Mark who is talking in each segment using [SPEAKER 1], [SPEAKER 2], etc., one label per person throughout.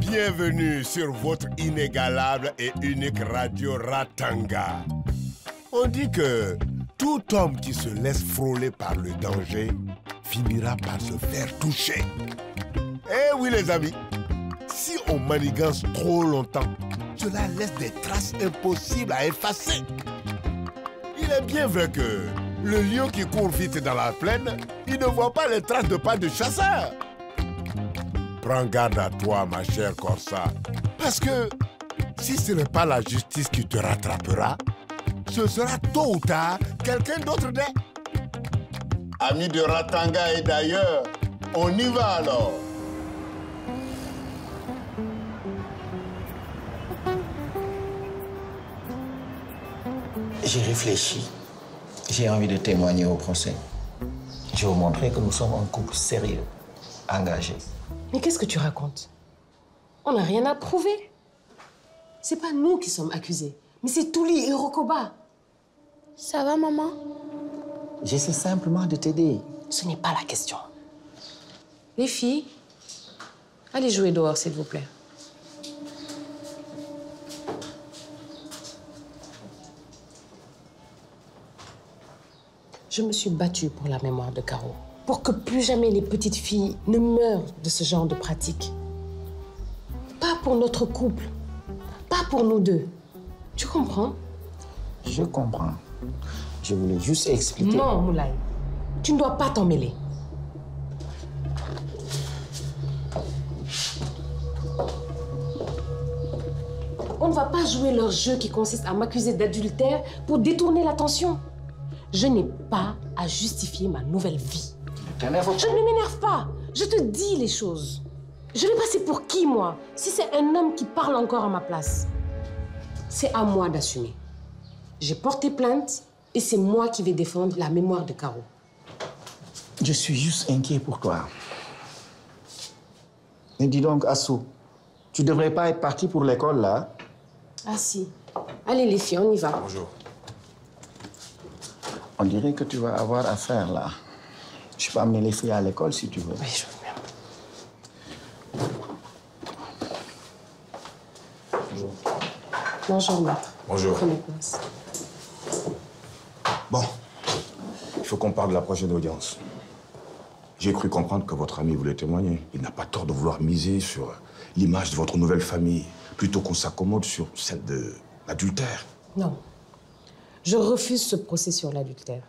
[SPEAKER 1] Bienvenue sur votre inégalable et unique radio Ratanga. On dit que tout homme qui se laisse frôler par le danger finira par se faire toucher. Eh oui les amis, si on manigance trop longtemps, cela laisse des traces impossibles à effacer. Il est bien vrai que le lion qui court vite dans la plaine, il ne voit pas les traces de pas de chasseur. Prends garde à toi, ma chère Corsa, parce que si ce n'est pas la justice qui te rattrapera, ce sera tôt ou tard quelqu'un d'autre d'elle. Amis de Ratanga et d'ailleurs, on y va alors.
[SPEAKER 2] J'ai réfléchi. J'ai envie de témoigner au procès. Je vais vous montrer que nous sommes un couple sérieux, engagé.
[SPEAKER 3] Mais qu'est-ce que tu racontes? On n'a rien à prouver. C'est pas nous qui sommes accusés, mais c'est Touli et Rokoba.
[SPEAKER 4] Ça va, maman?
[SPEAKER 2] J'essaie simplement de t'aider.
[SPEAKER 3] Ce n'est pas la question. Les filles, allez jouer dehors, s'il vous plaît. Je me suis battue pour la mémoire de Caro, pour que plus jamais les petites filles ne meurent de ce genre de pratique. Pas pour notre couple, pas pour nous deux. Tu comprends?
[SPEAKER 2] Je comprends. Je voulais juste expliquer...
[SPEAKER 3] Non, Moulay, tu ne dois pas t'en mêler. On ne va pas jouer leur jeu qui consiste à m'accuser d'adultère pour détourner l'attention. Je n'ai pas à justifier ma nouvelle vie. Je ne m'énerve pas. Je te dis les choses. Je vais passer pour qui, moi, si c'est un homme qui parle encore à ma place? C'est à moi d'assumer. J'ai porté plainte et c'est moi qui vais défendre la mémoire de Caro.
[SPEAKER 2] Je suis juste inquiet pour toi. Mais dis donc, Assou, tu devrais pas être parti pour l'école, là?
[SPEAKER 3] Ah si. Allez, les filles, on y va.
[SPEAKER 1] Bonjour.
[SPEAKER 2] On dirait que tu vas avoir affaire, là. Je peux amener les filles à l'école, si tu veux.
[SPEAKER 3] Oui, je veux bien.
[SPEAKER 2] Bonjour.
[SPEAKER 3] Bonjour, maître.
[SPEAKER 5] Bonjour.
[SPEAKER 3] Prenez place.
[SPEAKER 5] Bon, il faut qu'on parle de la prochaine audience. J'ai cru comprendre que votre ami voulait témoigner. Il n'a pas tort de vouloir miser sur l'image de votre nouvelle famille, plutôt qu'on s'accommode sur celle de l'adultère.
[SPEAKER 3] Non. Je refuse ce procès sur l'adultère.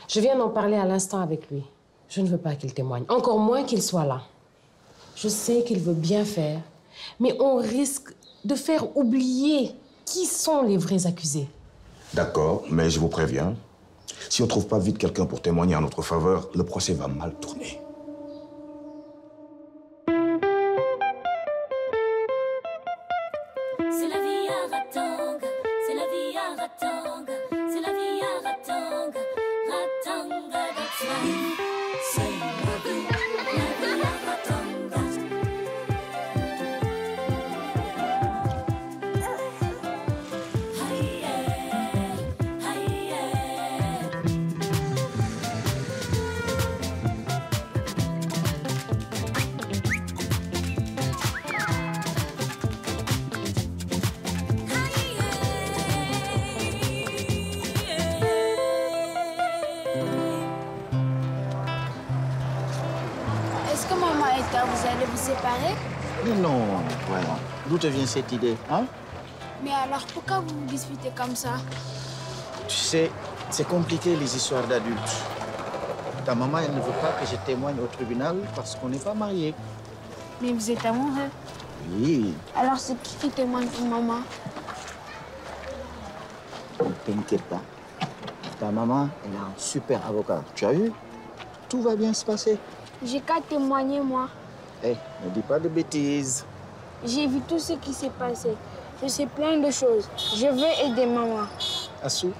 [SPEAKER 3] Je viens d'en parler à l'instant avec lui. Je ne veux pas qu'il témoigne, encore moins qu'il soit là. Je sais qu'il veut bien faire, mais on risque de faire oublier qui sont les vrais accusés.
[SPEAKER 5] D'accord, mais je vous préviens, si on ne trouve pas vite quelqu'un pour témoigner en notre faveur, le procès va mal tourner.
[SPEAKER 6] C'est la vie à Ratanga, c'est la vie à Ratanga, c'est la vie à Ratanga, Ratanga, that's life. C'est la vie à Ratanga. Aïe, aïe,
[SPEAKER 4] Est-ce que maman et toi, vous allez vous séparer?
[SPEAKER 2] Mais non, voyons. D'où te vient cette idée, hein?
[SPEAKER 4] Mais alors, pourquoi vous vous disputez comme ça?
[SPEAKER 2] Tu sais, c'est compliqué, les histoires d'adultes. Ta maman, elle ne veut pas que je témoigne au tribunal parce qu'on n'est pas mariés.
[SPEAKER 4] Mais vous êtes amoureux.
[SPEAKER 2] Oui,
[SPEAKER 4] Alors, c'est qui témoigne pour maman?
[SPEAKER 2] ne t'inquiète pas. Ta maman, elle a un super avocat. Tu as vu? Tout va bien se passer.
[SPEAKER 4] J'ai qu'à témoigner, moi.
[SPEAKER 2] Hé, ne dis pas de bêtises.
[SPEAKER 4] J'ai vu tout ce qui s'est passé. Je sais plein de choses. Je veux aider maman.
[SPEAKER 2] Assou,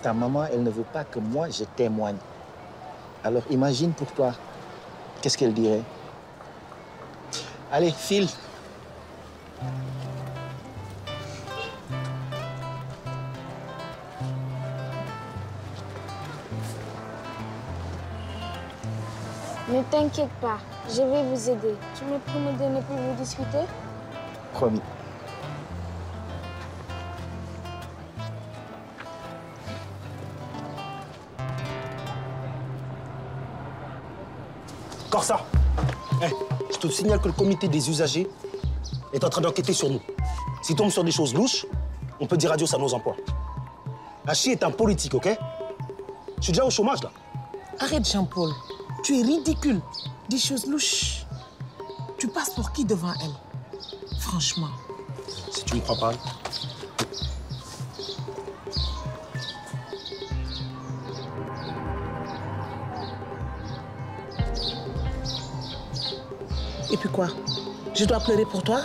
[SPEAKER 2] ta maman, elle ne veut pas que moi, je témoigne. Alors imagine pour toi, qu'est-ce qu'elle dirait? Allez, file.
[SPEAKER 4] Ne t'inquiète pas, je vais vous aider. Tu me promets de ne plus vous discuter?
[SPEAKER 2] Promis.
[SPEAKER 7] Corsa, je te signale que le comité des usagers est en train d'enquêter sur nous. S'il tombe sur des choses louches, on peut dire adios à nos emplois. Hachi est un politique, ok? Je suis déjà au chômage, là.
[SPEAKER 8] Arrête, Jean-Paul. Tu es ridicule. Des choses louches. Tu passes pour qui devant elle? Franchement.
[SPEAKER 7] Si tu me crois pas...
[SPEAKER 8] Et puis quoi? Je dois pleurer pour toi?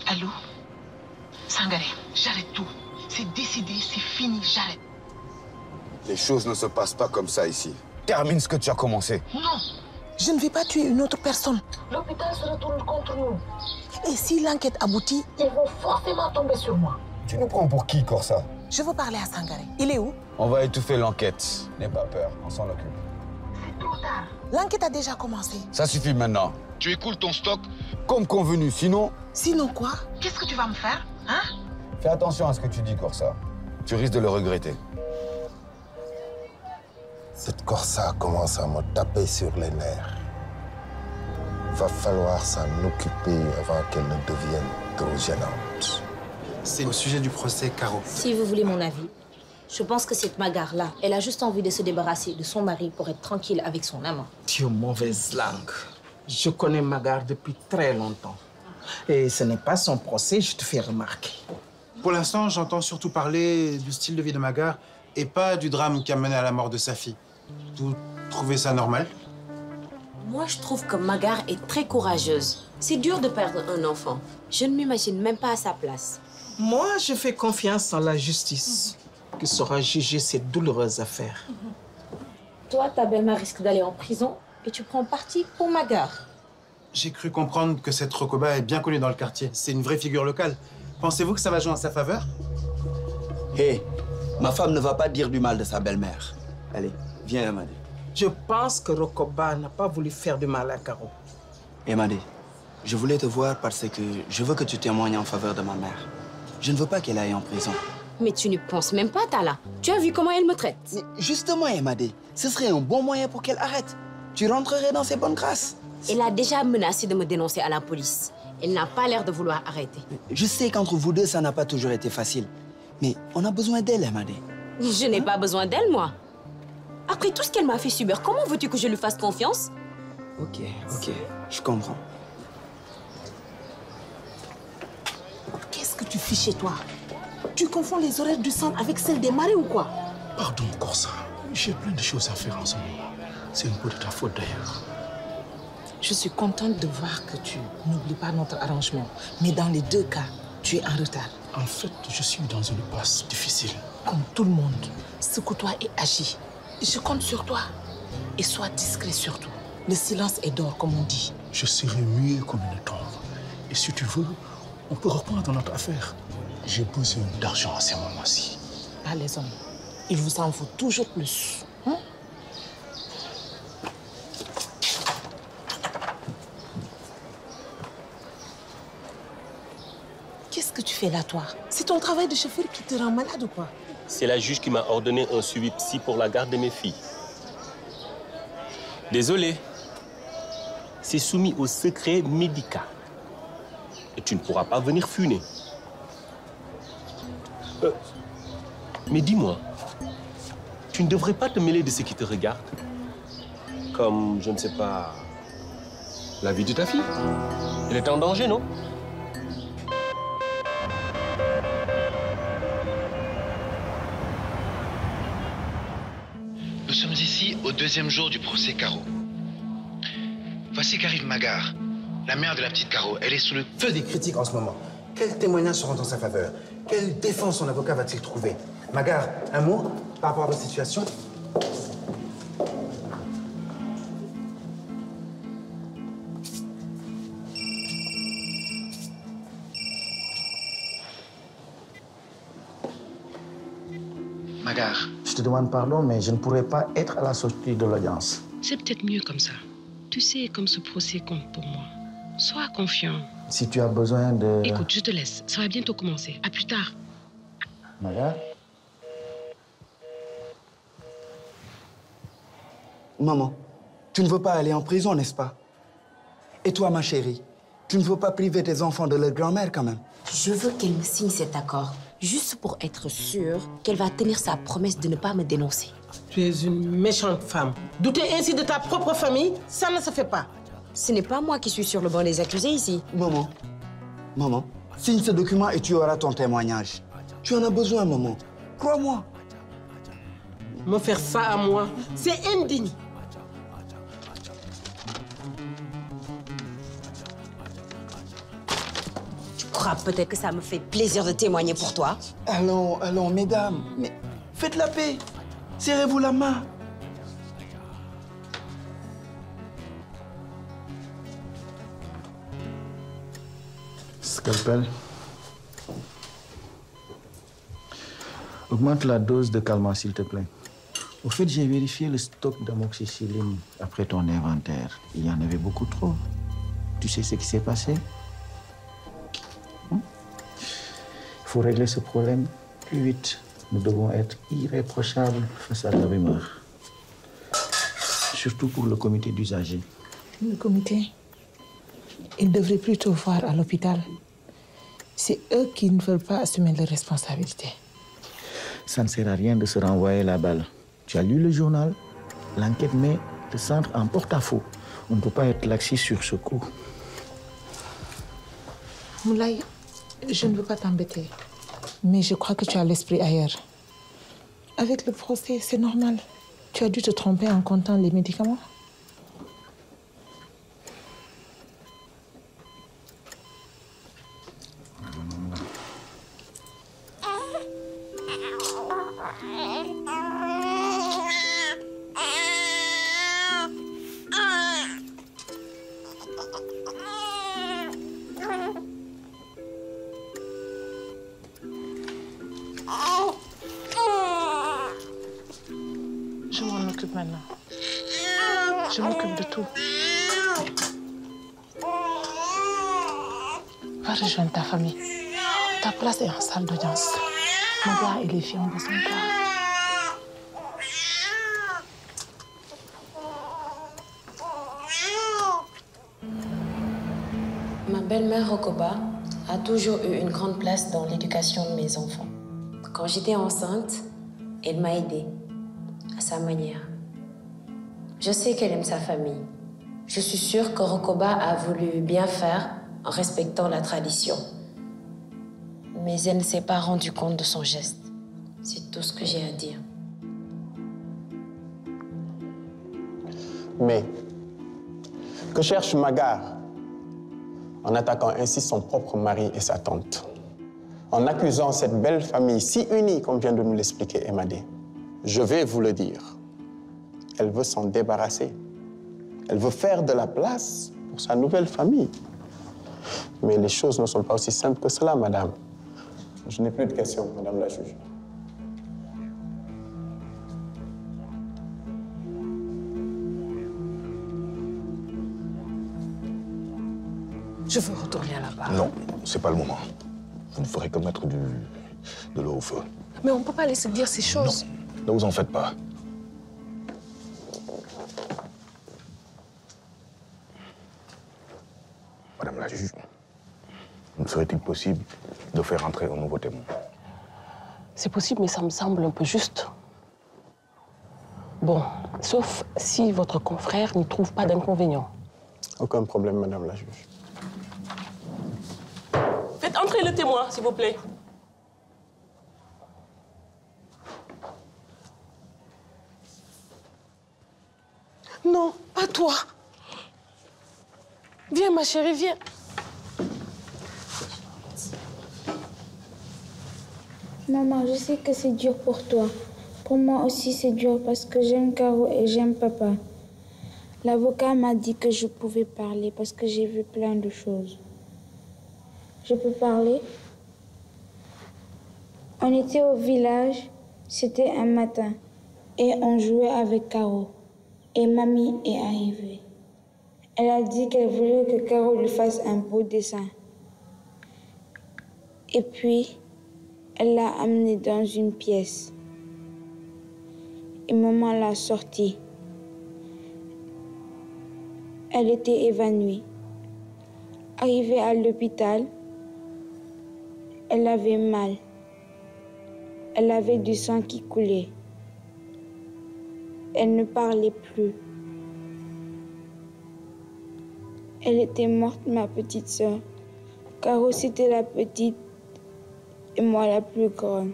[SPEAKER 9] Allô? Sangaré, j'arrête tout. C'est décidé, c'est fini, j'arrête.
[SPEAKER 10] Les choses ne se passent pas comme ça ici. Termine ce que tu as commencé.
[SPEAKER 8] Non, je ne vais pas tuer une autre personne.
[SPEAKER 9] L'hôpital se retourne contre nous.
[SPEAKER 8] Et si l'enquête aboutit,
[SPEAKER 9] Ils vont forcément tomber sur moi.
[SPEAKER 10] Tu nous prends pour qui, Corsa?
[SPEAKER 8] je veux parler à Sangaré. Il est où?
[SPEAKER 10] On va étouffer l'enquête. N'aie pas peur, on s'en occupe.
[SPEAKER 9] C'est trop tard.
[SPEAKER 8] L'enquête a déjà commencé.
[SPEAKER 10] Ça suffit maintenant. Tu écoules ton stock comme convenu, sinon...
[SPEAKER 8] Sinon quoi?
[SPEAKER 9] Qu'est-ce que tu vas me faire, hein?
[SPEAKER 10] Fais attention à ce que tu dis, Corsa. Tu risques de le regretter.
[SPEAKER 11] Cette Corsa commence à me taper sur les nerfs. Va falloir s'en occuper avant qu'elle ne devienne trop gênante.
[SPEAKER 2] C'est au sujet du procès Caro.
[SPEAKER 12] Si vous voulez mon avis, je pense que cette Magar-là, elle a juste envie de se débarrasser de son mari pour être tranquille avec son amant.
[SPEAKER 8] Tu es mauvaise langue. Je connais Magar depuis très longtemps. Et ce n'est pas son procès, je te fais remarquer.
[SPEAKER 2] Pour l'instant, j'entends surtout parler du style de vie de Magar et pas du drame qui a mené à la mort de sa fille. Vous trouvez ça normal?
[SPEAKER 12] Moi, je trouve que Magar est très courageuse. C'est dur de perdre un enfant. Je ne m'imagine même pas à sa place.
[SPEAKER 8] Moi, je fais confiance en la justice qui saura juger cette douloureuse affaire.
[SPEAKER 12] Toi, ta belle-mère risque d'aller en prison et tu prends parti pour Magar.
[SPEAKER 2] J'ai cru comprendre que cette Rokoba est bien connue dans le quartier. C'est une vraie figure locale. Pensez-vous que ça va jouer en sa faveur?
[SPEAKER 13] Hé, ma femme ne va pas dire du mal de sa belle-mère. Allez, viens, Emadé.
[SPEAKER 8] Je pense que Rokoba n'a pas voulu faire du mal à Caro.
[SPEAKER 13] Emadé, je voulais te voir parce que je veux que tu témoignes en faveur de ma mère. Je ne veux pas qu'elle aille en prison.
[SPEAKER 12] Mais tu ne penses même pas, Tala. Tu as vu comment elle me traite?
[SPEAKER 13] Mais justement, Emadé, ce serait un bon moyen pour qu'elle arrête. Tu rentrerais dans ses bonnes grâces.
[SPEAKER 12] Elle a déjà menacé de me dénoncer à la police. Elle n'a pas l'air de vouloir arrêter.
[SPEAKER 13] Je sais qu'entre vous deux, ça n'a pas toujours été facile. Mais on a besoin d'elle, Emadé.
[SPEAKER 12] Je n'ai pas besoin d'elle, moi. Après tout ce qu'elle m'a fait subir, comment veux-tu que je lui fasse confiance?
[SPEAKER 13] Ok, je comprends.
[SPEAKER 8] Qu'est-ce que tu fais chez toi? Tu confonds les horaires du centre avec celles des maris ou quoi?
[SPEAKER 7] Pardon, Corsa. J'ai plein de choses à faire en ce moment. C'est un peu de ta faute, d'ailleurs.
[SPEAKER 8] Je suis contente de voir que tu n'oublies pas notre arrangement. Mais dans les deux cas, tu es en retard.
[SPEAKER 7] En fait, je suis dans une passe difficile.
[SPEAKER 8] Comme tout le monde, secoue-toi et agis. Je compte sur toi. Et sois discret surtout. Le silence est d'or, comme on dit.
[SPEAKER 7] Je serai muet comme une tombe. Et si tu veux, on peut reprendre notre affaire. J'ai besoin d'argent à ces moments-ci.
[SPEAKER 8] Pas les hommes. Il vous en faut toujours plus. Hein? Qu'est-ce que tu fais là, toi? C'est ton travail de chauffeur qui te rend malade ou quoi?
[SPEAKER 14] C'est la juge qui m'a ordonné un suivi psy pour la garde de mes filles. Désolé. C'est soumis au secret médical. Et tu ne pourras pas venir funer. Mais dis-moi, tu ne devrais pas te mêler de ce qui te regarde? Comme, je ne sais pas, la vie de ta fille. Elle est en danger, non?
[SPEAKER 15] Nous sommes ici au deuxième jour du procès Caro. Voici qu'arrive Magar, la mère de la petite Caro. Elle est sous le
[SPEAKER 2] Feu des critiques en ce moment. Quels témoignages seront en sa faveur? Quelle défense son avocat va-t-il trouver? Magar, un mot par rapport à votre situation?
[SPEAKER 15] Magar.
[SPEAKER 2] Je te demande pardon, mais je ne pourrai pas être à la sortie de l'audience.
[SPEAKER 3] C'est peut-être mieux comme ça. Tu sais, comme ce procès compte pour moi. Sois confiant.
[SPEAKER 2] Si tu as besoin de...
[SPEAKER 3] Écoute, je te laisse. Ça va bientôt commencer. À plus tard.
[SPEAKER 2] Magar?
[SPEAKER 13] Maman, tu ne veux pas aller en prison, n'est-ce pas? Et toi, ma chérie, tu ne veux pas priver tes enfants de leur grand-mère quand même?
[SPEAKER 12] Je veux qu'elle me signe cet accord, juste pour être sûre qu'elle va tenir sa promesse de ne pas me dénoncer.
[SPEAKER 8] Tu es une méchante femme. Douter ainsi de ta propre famille, ça ne se fait pas.
[SPEAKER 12] Ce n'est pas moi qui suis sur le banc des accusés ici.
[SPEAKER 13] Maman, signe ce document et tu auras ton témoignage. Tu en as besoin, maman. Crois-moi.
[SPEAKER 8] Me faire ça à moi, c'est indigne.
[SPEAKER 12] Tu crois peut-être que ça me fait plaisir de témoigner pour toi?
[SPEAKER 13] Allons, mesdames, mais faites la paix. Serrez-vous la main.
[SPEAKER 2] Scalpel. Augmente la dose de calmant, s'il te plaît. Au fait, j'ai vérifié le stock d'amoxicilline après ton inventaire. Il y en avait beaucoup trop. Tu sais ce qui s'est passé? Il faut régler ce problème plus vite. Nous devons être irréprochables face à la rumeur. Surtout pour le comité d'usagers.
[SPEAKER 8] Le comité, ils devraient plutôt voir à l'hôpital. C'est eux qui ne veulent pas assumer leurs responsabilités.
[SPEAKER 2] Ça ne sert à rien de se renvoyer la balle. Tu as lu le journal? L'enquête met le centre en porte-à-faux. On ne peut pas être laxiste sur ce coup.
[SPEAKER 8] Moulay, je ne veux pas t'embêter, mais je crois que tu as l'esprit ailleurs. Avec le procès, c'est normal. Tu as dû te tromper en comptant les médicaments. Je m'en occupe maintenant. Je m'occupe de tout. Va rejoindre ta famille. Ta place est en salle d'audience. Magar et les filles ont besoin de toi.
[SPEAKER 12] Ma belle-mère Rokoba a toujours eu une grande place dans l'éducation de mes enfants. Quand j'étais enceinte, elle m'a aidée, à sa manière. Je sais qu'elle aime sa famille. Je suis sûre que Rokoba a voulu bien faire en respectant la tradition. Mais elle ne s'est pas rendue compte de son geste. C'est tout ce que j'ai à dire.
[SPEAKER 16] Mais que cherche Magar en attaquant ainsi son propre mari et sa tante? En accusant cette belle famille si unie comme vient de nous l'expliquer Emadé? Je vais vous le dire. Elle veut s'en débarrasser. Elle veut faire de la place pour sa nouvelle famille. Mais les choses ne sont pas aussi simples que cela, madame. Je n'ai plus de questions, madame la juge.
[SPEAKER 8] Je veux retourner à la barre.
[SPEAKER 11] Non, c'est pas le moment. Vous ne ferez que mettre de l'eau au feu.
[SPEAKER 8] Mais on ne peut pas laisser dire ces choses.
[SPEAKER 11] Non, ne vous en faites pas. Madame la juge, ne serait-il possible de faire entrer un nouveau témoin?
[SPEAKER 3] C'est possible, mais ça me semble un peu juste. Bon, sauf si votre confrère n'y trouve pas d'inconvénient.
[SPEAKER 16] Aucun problème, madame la juge.
[SPEAKER 3] Faites entrer le témoin, s'il vous plaît. Non, pas toi. Viens, ma chérie, viens.
[SPEAKER 4] Maman, je sais que c'est dur pour toi. Pour moi aussi, c'est dur parce que j'aime Caro et j'aime papa. L'avocat m'a dit que je pouvais parler parce que j'ai vu plein de choses. Je peux parler? On était au village C'était un matin et on jouait avec Caro. Et mamie est arrivée. Elle a dit qu'elle voulait que Caro lui fasse un beau dessin. Et puis, elle l'a amené dans une pièce. Et maman l'a sortie. Elle était évanouie. Arrivée à l'hôpital, elle avait mal. Elle avait du sang qui coulait. Elle ne parlait plus. Elle était morte, ma petite sœur. Caro, c'était la petite et moi la plus grande.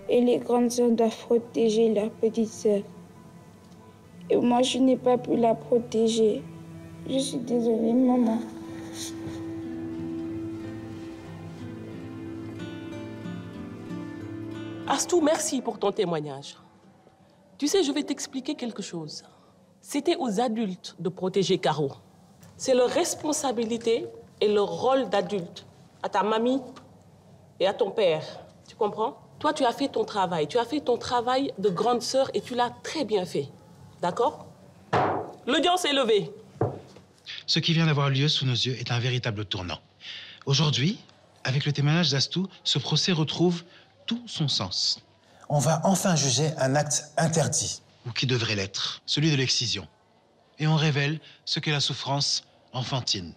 [SPEAKER 4] Et les grandes sœurs doivent protéger leur petite sœur. Et moi, je n'ai pas pu la protéger. Je suis désolée, maman.
[SPEAKER 17] Astou, merci pour ton témoignage. Tu sais, je vais t'expliquer quelque chose. C'était aux adultes de protéger Caro. C'est leur responsabilité et leur rôle d'adulte. À ta mamie et à ton père. Tu comprends? Toi, tu as fait ton travail. Tu as fait ton travail de grande sœur et tu l'as très bien fait. D'accord? L'audience est levée.
[SPEAKER 15] Ce qui vient d'avoir lieu sous nos yeux est un véritable tournant. Aujourd'hui, avec le témoignage d'Astou, ce procès retrouve tout son sens.
[SPEAKER 18] On va enfin juger un acte interdit.
[SPEAKER 15] Ou qui devrait l'être, celui de l'excision. Et on révèle ce qu'est la souffrance enfantine.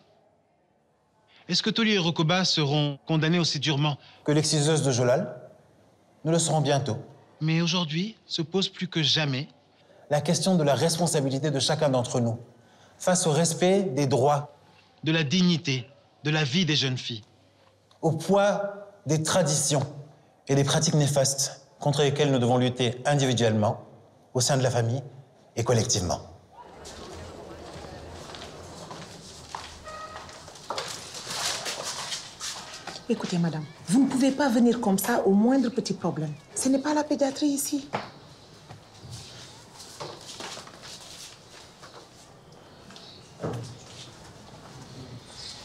[SPEAKER 15] Est-ce que Toli et Rokoba seront condamnés aussi durement
[SPEAKER 18] que l'exciseuse de Jolal? Nous le serons bientôt.
[SPEAKER 15] Mais aujourd'hui se pose plus que jamais
[SPEAKER 18] la question de la responsabilité de chacun d'entre nous face au respect des droits,
[SPEAKER 15] de la dignité, de la vie des jeunes filles,
[SPEAKER 18] au poids des traditions et des pratiques néfastes contre lesquelles nous devons lutter individuellement, au sein de la famille et collectivement.
[SPEAKER 8] Écoutez, madame, vous ne pouvez pas venir comme ça au moindre petit problème. Ce n'est pas la pédiatrie ici.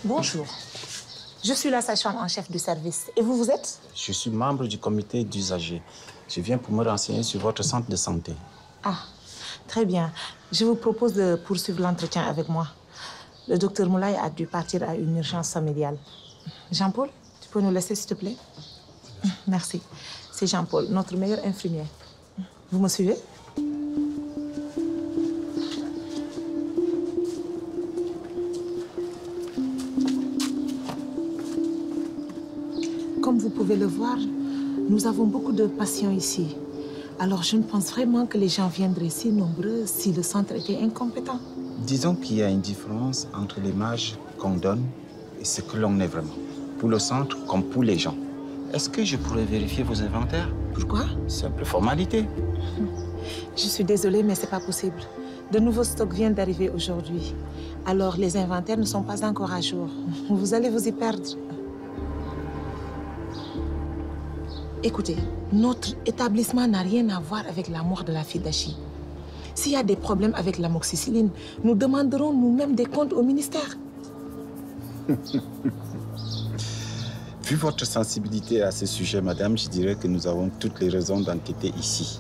[SPEAKER 8] Bonjour. Je suis la sage-femme en chef du service. Et vous, vous êtes?
[SPEAKER 2] Je suis membre du comité d'usagers. Je viens pour me renseigner sur votre centre de santé.
[SPEAKER 8] Ah, très bien. Je vous propose de poursuivre l'entretien avec moi. Le docteur Moulay a dû partir à une urgence familiale. Jean-Paul, tu peux nous laisser, s'il te plaît? Merci. C'est Jean-Paul, notre meilleur infirmier. Vous me suivez? Comme vous pouvez le voir, nous avons beaucoup de patients ici. Alors je ne pense vraiment que les gens viendraient si nombreux si le centre était incompétent.
[SPEAKER 2] Disons qu'il y a une différence entre l'image qu'on donne et ce que l'on est vraiment. Pour le centre comme pour les gens. Est-ce que je pourrais vérifier vos inventaires?
[SPEAKER 8] Pourquoi?
[SPEAKER 2] Simple formalité.
[SPEAKER 8] Je suis désolée, mais ce n'est pas possible. De nouveaux stocks viennent d'arriver aujourd'hui. Alors les inventaires ne sont pas encore à jour. Vous allez vous y perdre. Écoutez, notre établissement n'a rien à voir avec la mort de la fille d'Achi. S'il y a des problèmes avec l'amoxicilline, nous demanderons nous-mêmes des comptes au ministère.
[SPEAKER 2] Vu votre sensibilité à ce sujet, madame, je dirais que nous avons toutes les raisons d'enquêter ici.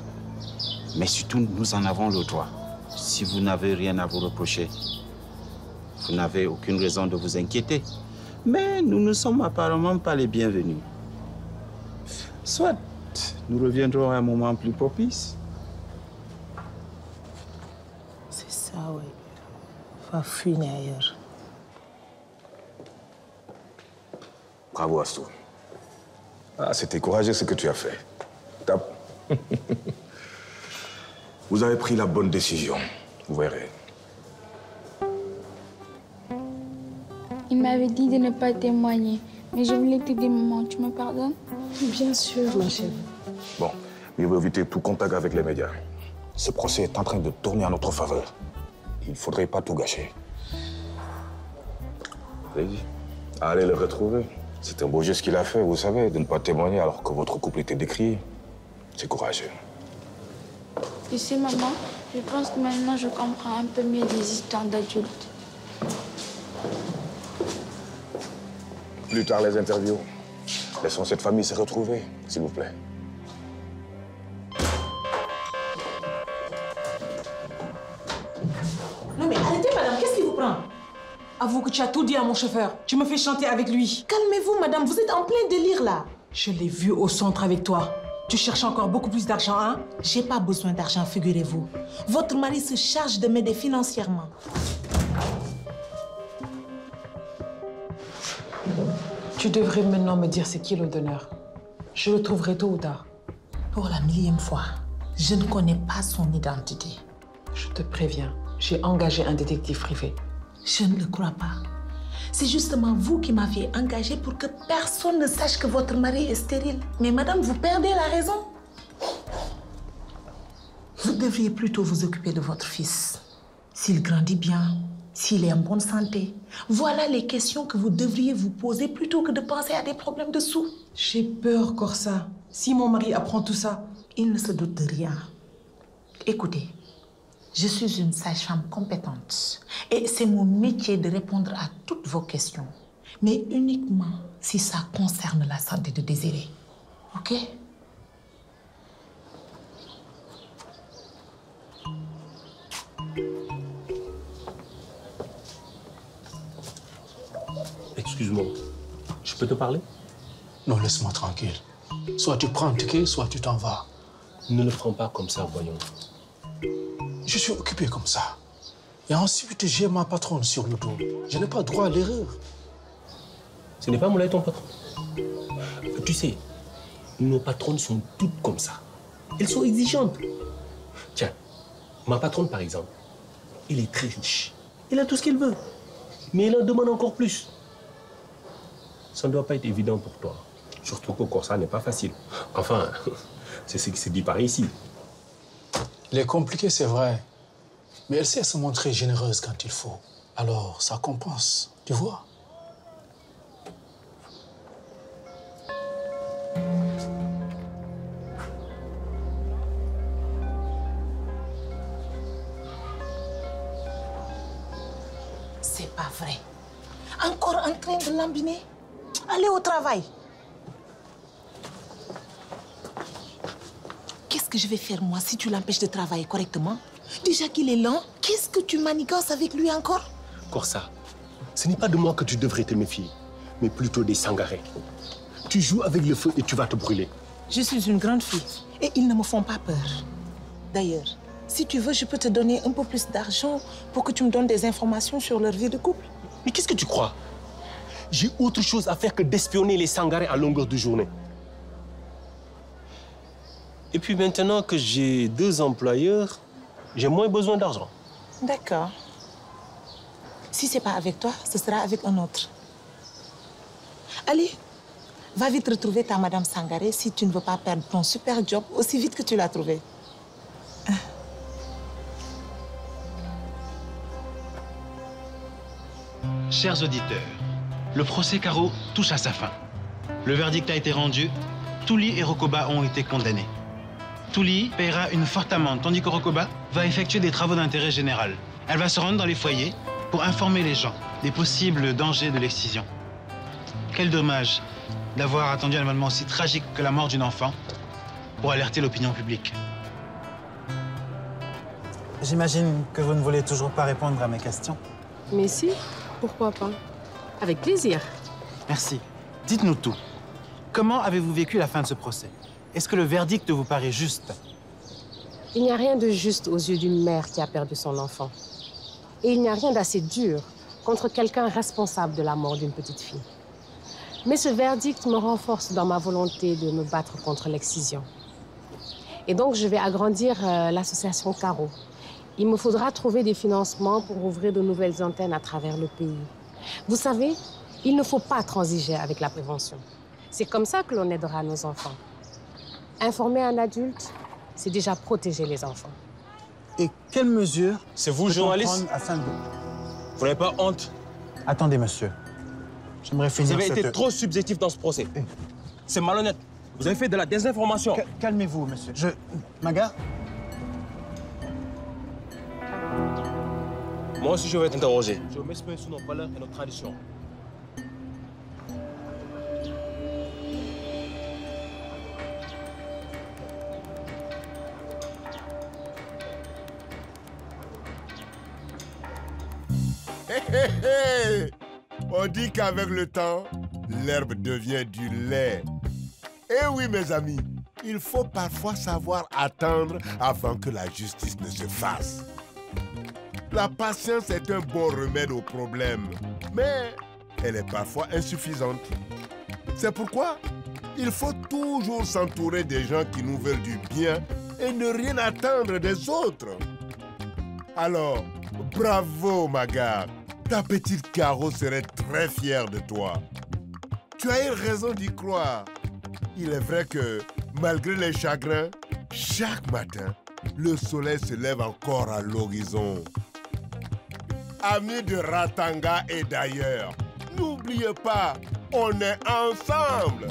[SPEAKER 2] Mais surtout, nous en avons le droit. Si vous n'avez rien à vous reprocher, vous n'avez aucune raison de vous inquiéter. Mais nous ne sommes apparemment pas les bienvenus. Soit nous reviendrons à un moment plus propice.
[SPEAKER 8] C'est ça, oui. Il va fuir ailleurs.
[SPEAKER 5] Bravo, Astou. Ah, c'était courageux ce que tu as fait. Top. Vous avez pris la bonne décision. Vous verrez.
[SPEAKER 4] Il m'avait dit de ne pas témoigner. Mais je voulais te dire, maman, tu me pardonnes?
[SPEAKER 8] Bien sûr, ma chérie.
[SPEAKER 5] Bon, mieux vaut éviter tout contact avec les médias. Ce procès est en train de tourner en notre faveur. Il ne faudrait pas tout gâcher. Allez-y. Allez le retrouver. C'est un beau geste qu'il a fait, vous savez, de ne pas témoigner alors que votre couple était décrié. C'est courageux.
[SPEAKER 4] Tu sais, maman, je pense que maintenant je comprends un peu mieux les histoires d'adultes.
[SPEAKER 5] Plus tard, les interviews. Laissons cette famille se retrouver, s'il vous plaît.
[SPEAKER 8] Non mais arrêtez, madame, qu'est-ce qui vous prend? Avoue que tu as tout dit à mon chauffeur. Tu me fais chanter avec lui. Calmez-vous, madame, vous êtes en plein délire là. Je l'ai vu au centre avec toi. Tu cherches encore beaucoup plus d'argent, hein? J'ai pas besoin d'argent, figurez-vous. Votre mari se charge de m'aider financièrement. Tu devrais maintenant me dire c'est qui le donneur. Je le trouverai tôt ou tard. Pour la 1000e fois, je ne connais pas son identité. Je te préviens, j'ai engagé un détective privé. Je ne le crois pas. C'est justement vous qui m'aviez engagé pour que personne ne sache que votre mari est stérile. Mais madame, vous perdez la raison. Vous devriez plutôt vous occuper de votre fils. S'il grandit bien, s'il est en bonne santé. Voilà les questions que vous devriez vous poser plutôt que de penser à des problèmes de sous. J'ai peur, Corsa. Si mon mari apprend tout ça, il ne se doute de rien. Écoutez, je suis une sage-femme compétente et c'est mon métier de répondre à toutes vos questions, mais uniquement si ça concerne la santé de Désiré. OK?
[SPEAKER 14] Excuse-moi, je peux te parler?
[SPEAKER 19] Non, laisse-moi tranquille. Soit tu prends un ticket, soit tu t'en vas.
[SPEAKER 14] Ne le prends pas comme ça, voyons.
[SPEAKER 19] Je suis occupé comme ça. Et ensuite, j'ai ma patronne sur le dos. Je n'ai pas droit à l'erreur.
[SPEAKER 14] Ce n'est pas Moulay ton patron. Tu sais, nos patronnes sont toutes comme ça. Elles sont exigeantes. Tiens, ma patronne, par exemple, elle est très riche. Elle a tout ce qu'elle veut. Mais elle en demande encore plus. Ça ne doit pas être évident pour toi. Surtout qu'au Corsa n'est pas facile. Enfin, c'est ce qui se dit par ici.
[SPEAKER 19] Elle est compliquée, c'est vrai. Mais elle sait se montrer généreuse quand il faut. Alors, ça compense, tu vois.
[SPEAKER 8] C'est pas vrai. Encore en train de lambiner? Allez au travail. Qu'est-ce que je vais faire, moi, si tu l'empêches de travailler correctement? Déjà qu'il est lent, qu'est-ce que tu manigances avec lui encore?
[SPEAKER 14] Corsa, ce n'est pas de moi que tu devrais te méfier, mais plutôt des Sangaré. Tu joues avec le feu et tu vas te brûler.
[SPEAKER 8] Je suis une grande fille et ils ne me font pas peur. D'ailleurs, si tu veux, je peux te donner un peu plus d'argent pour que tu me donnes des informations sur leur vie de couple.
[SPEAKER 14] Mais qu'est-ce que tu crois? J'ai autre chose à faire que d'espionner les Sangaré à longueur de journée. Et puis maintenant que j'ai 2 employeurs, j'ai moins besoin d'argent.
[SPEAKER 8] D'accord. Si c'est pas avec toi, ce sera avec un autre. Allez, va vite retrouver ta Madame Sangaré si tu ne veux pas perdre ton super job aussi vite que tu l'as trouvé.
[SPEAKER 15] Chers auditeurs, le procès Caro touche à sa fin. Le verdict a été rendu. Touli et Rokoba ont été condamnés. Touli paiera une forte amende, tandis que Rokoba va effectuer des travaux d'intérêt général. Elle va se rendre dans les foyers pour informer les gens des possibles dangers de l'excision. Quel dommage d'avoir attendu un événement aussi tragique que la mort d'une enfant pour alerter l'opinion publique.
[SPEAKER 18] J'imagine que vous ne voulez toujours pas répondre à mes questions.
[SPEAKER 3] Mais si, pourquoi pas? Avec plaisir.
[SPEAKER 15] Merci. Dites-nous tout. Comment avez-vous vécu la fin de ce procès? Est-ce que le verdict vous paraît juste?
[SPEAKER 3] Il n'y a rien de juste aux yeux d'une mère qui a perdu son enfant. Et il n'y a rien d'assez dur contre quelqu'un responsable de la mort d'une petite fille. Mais ce verdict me renforce dans ma volonté de me battre contre l'excision. Et donc, je vais agrandir l'association Caro. Il me faudra trouver des financements pour ouvrir de nouvelles antennes à travers le pays. Vous savez, il ne faut pas transiger avec la prévention. C'est comme ça que l'on aidera nos enfants. Informer un adulte, c'est déjà protéger les enfants.
[SPEAKER 18] Et quelles mesures...
[SPEAKER 14] C'est vous, journaliste
[SPEAKER 18] afin de...
[SPEAKER 14] Vous n'avez pas honte?
[SPEAKER 18] Attendez, monsieur. J'aimerais finir
[SPEAKER 14] Vous avez été trop subjectif dans ce procès. C'est malhonnête. Vous avez fait de la désinformation.
[SPEAKER 18] Calmez-vous, monsieur. Maga?
[SPEAKER 14] Moi aussi, je vais être interrogé. Je m'exprime sur nos valeurs et nos traditions.
[SPEAKER 1] On dit qu'avec le temps, l'herbe devient du lait. Eh oui, mes amis, il faut parfois savoir attendre avant que la justice ne se fasse. La patience est un bon remède aux problèmes, mais elle est parfois insuffisante. C'est pourquoi il faut toujours s'entourer des gens qui nous veulent du bien et ne rien attendre des autres. Alors, bravo, Magar. Ta petite Caro serait très fière de toi. Tu as eu raison d'y croire. Il est vrai que, malgré les chagrins, chaque matin, le soleil se lève encore à l'horizon. Amis de Ratanga et d'ailleurs, n'oubliez pas, on est ensemble.